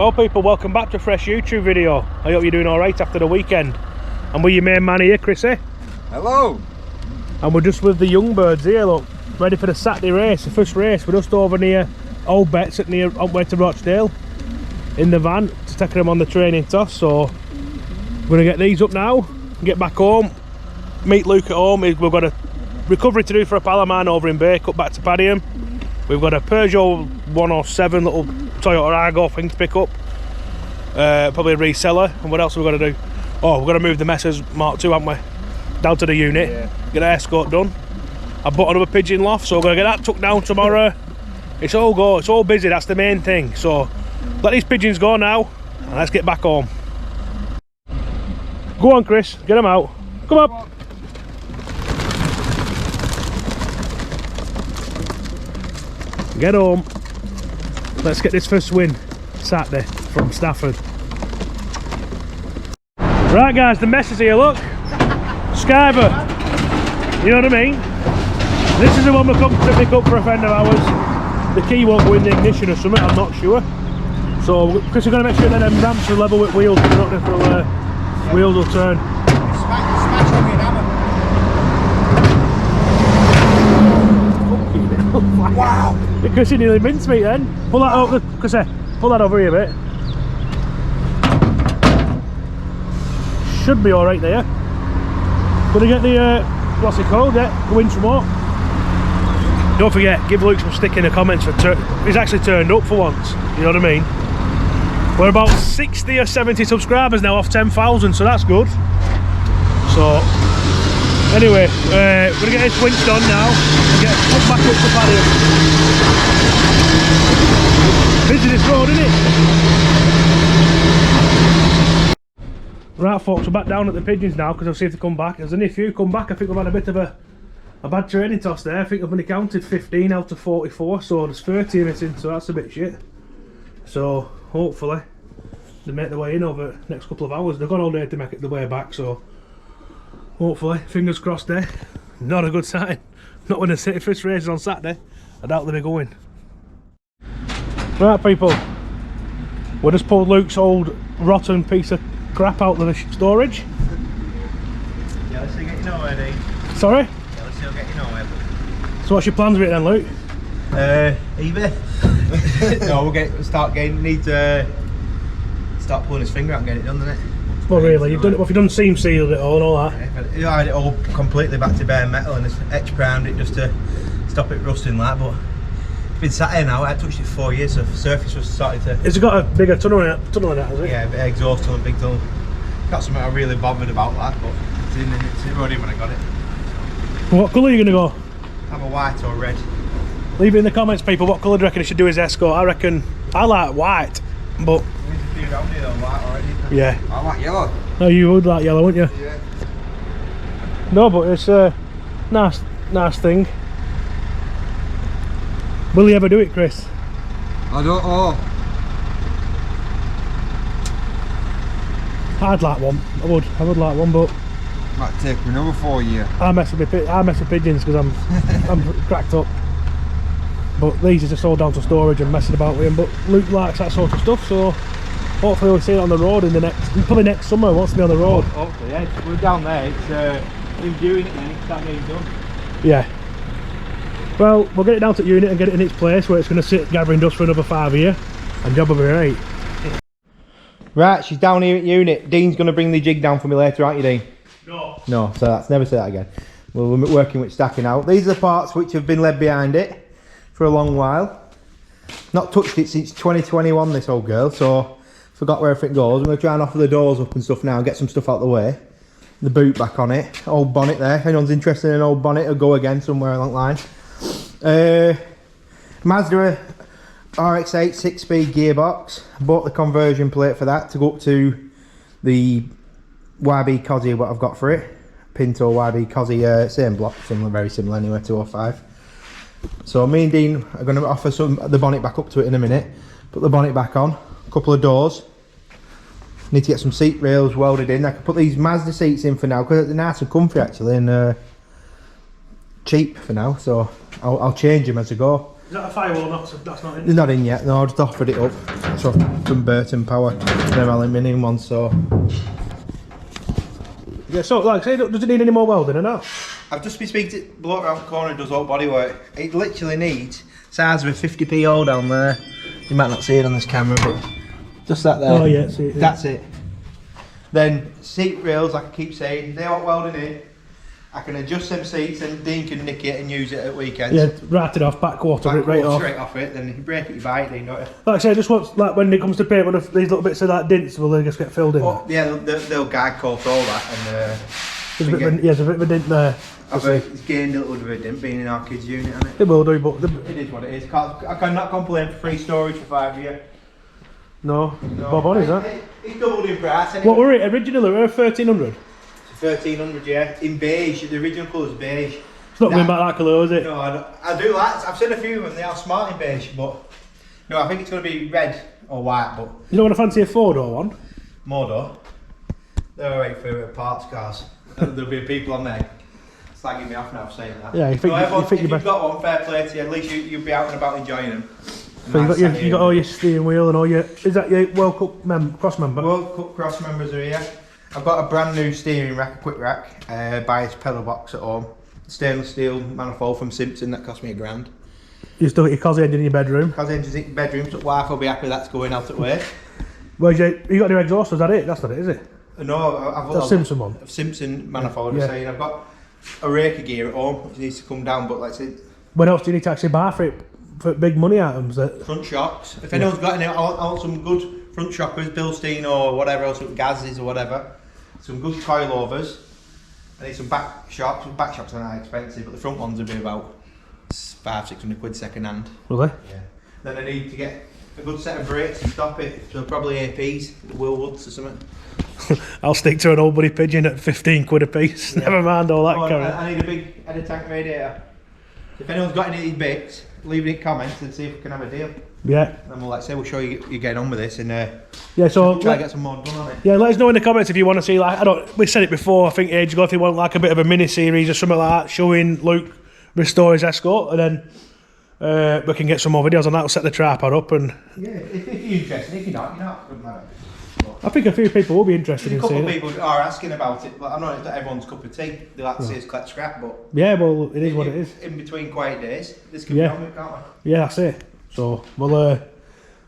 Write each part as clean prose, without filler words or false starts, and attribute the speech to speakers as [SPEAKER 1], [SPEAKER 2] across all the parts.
[SPEAKER 1] Well people, welcome back to a fresh YouTube video. I hope you're doing alright after the weekend. And we're your main man here, Chrissy.
[SPEAKER 2] Hello.
[SPEAKER 1] And we're just with the young birds here, look, ready for the Saturday race, the first race. We're just over near Old Betts at near up way to Rochdale in the van to take them on the training toss. So we're going to get these up now, get back home, meet Luke at home. We've got a recovery to do for a pal of mine over in Bay, cut back to Pigeon. We've got a Peugeot 107 little Toyota Argo thing to pick up, probably a reseller. And what else have we got to do? Oh, we've got to move the Messers Mark II, haven't we, down to the unit, get an ESCORT done. I bought another Pigeon loft, so we're going to get that took down tomorrow. It's all busy, that's the main thing. So let these pigeons go now and let's get back home. Go on Chris, get them out, come up. Get home. Let's get this first win Saturday from Stafford. Right guys, the mess is here, look. Skyver. You know what I mean? This is the one we'll come to pick up for a friend of ours. The key won't go in the ignition or something, I'm not sure. So Chris, we're going to make sure that them ramps are level with wheels, they're not for wheels will turn.
[SPEAKER 2] Smash on me an hammer. Wow!
[SPEAKER 1] Chris, you nearly minced me then. Pull that over, Chris, pull that over here a bit. Should be alright there. Gonna get the, what's it called, the winch remote. Don't forget, give Luke some stick in the comments for he's actually turned up for once, you know what I mean? We're about 60 or 70 subscribers now off 10,000, so that's good. So, anyway, we're gonna get this winch done now and get put back up to Paddy. Busy this road, isn't it? Right folks, we're back down at the Pigeons now because I'll see if they come back. There's only a few come back. I think we've had a bit of a bad training toss there. I think I've only counted 15 out of 44, so there's 30 missing, so that's a bit shit. So hopefully they make their way in over the next couple of hours. They've got all day to make it the way back, so hopefully, fingers crossed there. Not a good sign. Not when the city first race is on Saturday. I doubt they'll be going. Right people, we just pulled Luke's old rotten piece of crap out of the storage.
[SPEAKER 2] Yeah, let's see get you nowhere, Dean.
[SPEAKER 1] Sorry?
[SPEAKER 2] Yeah, let's see get you nowhere.
[SPEAKER 1] So what's your plans with it then, Luke?
[SPEAKER 2] eBay. No, we'll start getting, need to start pulling his finger out and get it done, doesn't it?
[SPEAKER 1] Well really, you've done it, well, if you've done seam sealed it all and all that.
[SPEAKER 2] Yeah, I had it all completely back to bare metal and just etch primed it just to stop it rusting like, but it's been sat here now. I touched it for 4 years, so the surface was starting to...
[SPEAKER 1] Has it got a bigger tunnel in it, has it?
[SPEAKER 2] Yeah, a bit of exhaust tunnel, big tunnel. That's something I really bothered about that, but it's already when I got it.
[SPEAKER 1] What colour are you going to go?
[SPEAKER 2] Have a white or red.
[SPEAKER 1] Leave it in the comments people, what colour do you reckon it should do as Escort? I reckon, I like white, but...
[SPEAKER 2] There's a few down here though, white already.
[SPEAKER 1] Yeah.
[SPEAKER 2] I like yellow.
[SPEAKER 1] No, you would like yellow, wouldn't you?
[SPEAKER 2] Yeah.
[SPEAKER 1] No, but it's a nice thing. Will you ever do it, Chris?
[SPEAKER 2] I don't know.
[SPEAKER 1] I'd like one. I would like one, but
[SPEAKER 2] Might take me another 4 years.
[SPEAKER 1] I mess with pigeons because I'm cracked up. But these are just all down to storage and messing about with them. But Luke likes that sort of stuff, so hopefully we'll see it on the road in the probably next summer. He wants to be on the road.
[SPEAKER 2] Hopefully, yeah. We're down there. It's him doing it, and it's that getting done.
[SPEAKER 1] Yeah. Well, we'll get it down to the unit and get it in its place where it's going to sit gathering dust for another 5 years, and job will be right. Right, she's down here at unit. Dean's going to bring the jig down for me later, aren't you, Dean?
[SPEAKER 2] No.
[SPEAKER 1] No, so that's never say that again. We're working with stacking out. These are the parts which have been left behind it for a long while. Not touched it since 2021, this old girl, so forgot where everything goes. I'm going to try and offer the doors up and stuff now and get some stuff out of the way. The boot back on it. Old bonnet there. If anyone's interested in an old bonnet, it'll go again somewhere along the line. Mazda RX-8 6-speed gearbox. Bought the conversion plate for that to go up to the YB Cosy what I've got for it. Pinto YB Cosy, same block, very similar anyway, 205. So me and Dean are going to offer the bonnet back up to it in a minute. Put the bonnet back on, a couple of doors. Need to get some seat rails welded in. I can put these Mazda seats in for now because they're nice and comfy actually, and cheap for now, so I'll change them as I go. Is that a firewall? That's not in.
[SPEAKER 2] It's not in yet. No, I just offered it up. It's off from Burton Power. Them aluminium ones. So
[SPEAKER 1] yeah. So like, say, does it need any more welding or not?
[SPEAKER 2] I've just been speaking to the bloke around the corner who does all body work. It literally needs size of a 50p hole down there. You might not see it on this camera, but just that there.
[SPEAKER 1] Oh yeah, see it.
[SPEAKER 2] That's it. Then seat rails, like I keep saying, they want welding in. I can adjust them seats and Dean can nick it and use it at weekends.
[SPEAKER 1] Yeah, write it off, back quarter it right off.
[SPEAKER 2] Straight off it, then if you break it, you buy it, Dean, don't you?
[SPEAKER 1] Like I say, just once, like when it comes to paint, these little bits of that dints will they just get filled in?
[SPEAKER 2] Oh, yeah, they'll guide coat all that and
[SPEAKER 1] there's a bit of a dint there.
[SPEAKER 2] I've it's gained a little bit of a dint being in our kids' unit, hasn't it?
[SPEAKER 1] It will do, but...
[SPEAKER 2] It is what it is. I cannot complain for free storage for 5 years.
[SPEAKER 1] No, Bob on, is that?
[SPEAKER 2] It's doubled in price anyway.
[SPEAKER 1] What were it originally? Were it 1300?
[SPEAKER 2] 1300, yeah. In beige, the original colour's beige.
[SPEAKER 1] It's not going back that colour, is it?
[SPEAKER 2] No, I do like, I've seen a few of them, they are smart in beige, but... No, I think it's going to be red or white, but...
[SPEAKER 1] You don't want to fancy a 4-door one?
[SPEAKER 2] Mordor. They're alright for parts cars. There'll be people on there slagging me off now for saying that.
[SPEAKER 1] Yeah, you think,
[SPEAKER 2] so
[SPEAKER 1] you think
[SPEAKER 2] if you've got one, fair play to you, at least you'll be out and about enjoying them.
[SPEAKER 1] So you got all your steering wheel and all your... Is that your World Cup cross member?
[SPEAKER 2] World Cup cross members are here. I've got a brand new steering rack, a quick rack, bias pedal box at home. Stainless steel manifold from Simpson that cost me £1,000.
[SPEAKER 1] You still got your Cosy engine in your bedroom?
[SPEAKER 2] Cosy engine's in your bedroom, so wife will be happy that's going out at work.
[SPEAKER 1] Where's you got a new exhaust, is that it? That's not it, is it?
[SPEAKER 2] No, I've got
[SPEAKER 1] a Simpson one.
[SPEAKER 2] Simpson manifold,
[SPEAKER 1] Yeah.
[SPEAKER 2] I'm saying. I've got a raker gear at home, which needs to come down, but like I said...
[SPEAKER 1] What else do you need to actually buy for it? For big money items?
[SPEAKER 2] Front shocks. If anyone's got any, I want some good front shockers, Bilstein or whatever else, Gazes or whatever. Some good coilovers. I need some back shocks. Back shocks aren't that expensive, but the front ones will be about £500-600 second hand.
[SPEAKER 1] Will they?
[SPEAKER 2] Yeah. Then I need to get a good set of brakes to stop it. So probably APs, Willwoods or something.
[SPEAKER 1] I'll stick to an old buddy Pigeon at 15 quid a piece. Yeah. Never mind all that carry.
[SPEAKER 2] I need a big header tank radiator. If anyone's got any of these bits, leave it in comments and see if we can have a deal.
[SPEAKER 1] Yeah.
[SPEAKER 2] And we'll like say we'll show you you're getting on with this and
[SPEAKER 1] yeah, so
[SPEAKER 2] try to get some more done on it.
[SPEAKER 1] Yeah, let us know in the comments if you want to see we said it before, I think ages ago, if you want like a bit of a mini series or something like that, showing Luke restore his Escort, and then we can get some more videos on that. We'll set the tripod up and
[SPEAKER 2] yeah, if you're interested, if you're not, doesn't matter.
[SPEAKER 1] I think a few people will be interested in seeing it.
[SPEAKER 2] A couple of people are asking about it, but I know it's not everyone's cup of tea. They like to see us collect scrap, but
[SPEAKER 1] yeah, well, it is what it is.
[SPEAKER 2] In between quiet days, this can be on it, can't we?
[SPEAKER 1] Yeah, that's it. So we'll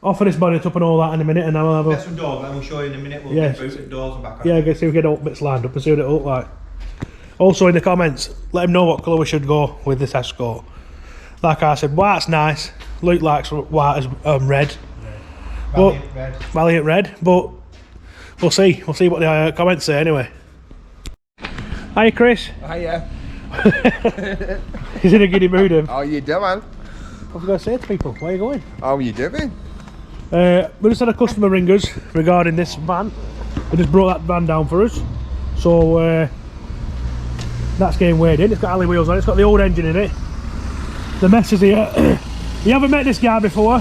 [SPEAKER 1] offer this bonnet up and all that in a minute, and then we'll have
[SPEAKER 2] get some doors, and we'll show you in a minute. We'll get boots and doors and back on.
[SPEAKER 1] Yeah, I guess see if we get all bits lined up and see what it'll look like. Also in the comments, let them know what colour we should go with this Escort. Like I said, white's nice. Luke likes white as red. Valiant red, but we'll see. We'll see what the comments say anyway. Hiya, Chris.
[SPEAKER 3] Hiya.
[SPEAKER 1] He's in a giddy mood.
[SPEAKER 3] How you doing?
[SPEAKER 1] What have you got to say to people? Where are you going?
[SPEAKER 3] How you doing?
[SPEAKER 1] We just had a customer ring us regarding this van. They just brought that van down for us. So that's getting weighed in. It's got alley wheels on it. It's got the old engine in it. The mess is here. You haven't met this guy before.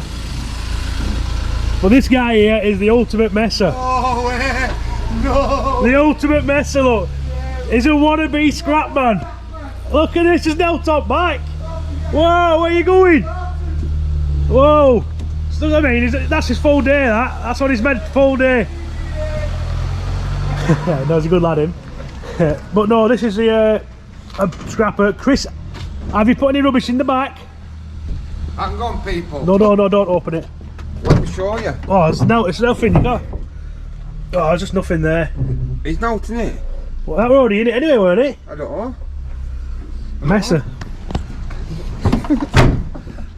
[SPEAKER 1] But this guy here is the ultimate messer.
[SPEAKER 3] Oh, no!
[SPEAKER 1] The ultimate messer, look. He's a wannabe scrap man. Look at this, there's no top back. Whoa, where are you going? Whoa. So, I mean, that's his full day, that's what he's meant, full day. No, he's a good lad, him. But no, this is a scrapper. Chris, have you put any rubbish in the back?
[SPEAKER 3] Hang on, people.
[SPEAKER 1] No, don't open it.
[SPEAKER 3] Let me show you.
[SPEAKER 1] Oh, it's nothing, you got. Oh, there's just nothing there.
[SPEAKER 3] It's not in it.
[SPEAKER 1] Well, that were already in it anyway, weren't it?
[SPEAKER 3] I don't know.
[SPEAKER 1] Messer.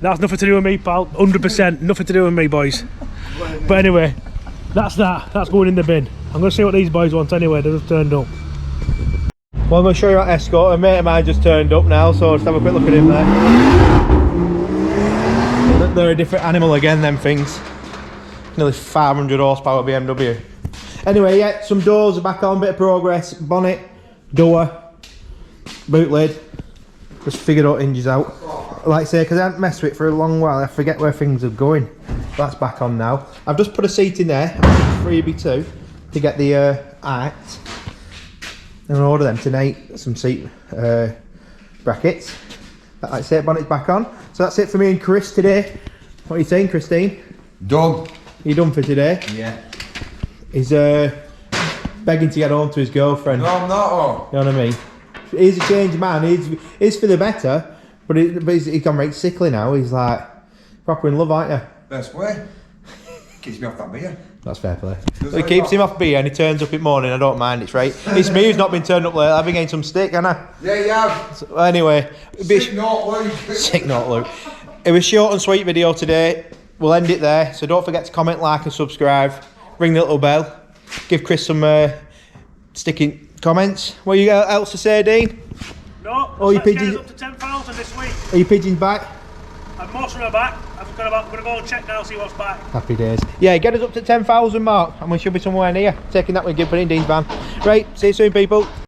[SPEAKER 1] That's nothing to do with me, pal. 100%, nothing to do with me, boys. But anyway, that's going in the bin. I'm going to see what these boys want anyway. They just turned up.
[SPEAKER 2] Well, I'm going to show you our Escort. A mate of mine just turned up now, so just have a quick look at him there. They're a different animal again, them things. Nearly 500 horsepower BMW. Anyway, yeah, some doors are back on, bit of progress. Bonnet, door, boot lid. Just figured out hinges out. Like I say, because I haven't messed with it for a long while, I forget where things are going. That's back on now. I've just put a seat in there, freebie too, to get the height. And I'll order them tonight, some seat brackets. That's it, bonnet's back on. So that's it for me and Chris today. What are you saying, Christine?
[SPEAKER 3] Done.
[SPEAKER 2] You done for today?
[SPEAKER 3] Yeah.
[SPEAKER 2] He's begging to get home to his girlfriend.
[SPEAKER 3] No, I'm not. Oh.
[SPEAKER 2] You know what I mean? He's a changed man. He's for the better, but he's gone right sickly now. He's like proper in love, aren't you?
[SPEAKER 3] Best way. Keeps me off that beer.
[SPEAKER 2] That's fair play.
[SPEAKER 3] Does
[SPEAKER 2] It
[SPEAKER 3] it?
[SPEAKER 2] keeps him off beer and he turns up in the morning. I don't mind. It's right. It's me who's not been turned up late. I've been getting some stick, haven't I?
[SPEAKER 3] Yeah, yeah.
[SPEAKER 2] So, anyway,
[SPEAKER 3] Sick note, Luke.
[SPEAKER 2] sick note, Luke. It was a short and sweet video today. We'll end it there. So don't forget to comment, like, and subscribe. Ring the little bell. Give Chris some sticking comments. What you got else to say, Dean?
[SPEAKER 1] No,
[SPEAKER 2] Oh, your
[SPEAKER 1] let's get
[SPEAKER 2] pigeons-
[SPEAKER 1] us up to 10,000 this week.
[SPEAKER 2] Are your pigeons back?
[SPEAKER 1] And most of them are back. I'm gonna go and check now, see what's back.
[SPEAKER 2] Happy days. Yeah, get us up to 10,000 mark and we should be somewhere near. Taking that with Gibbon in Dean's van. Right, see you soon, people.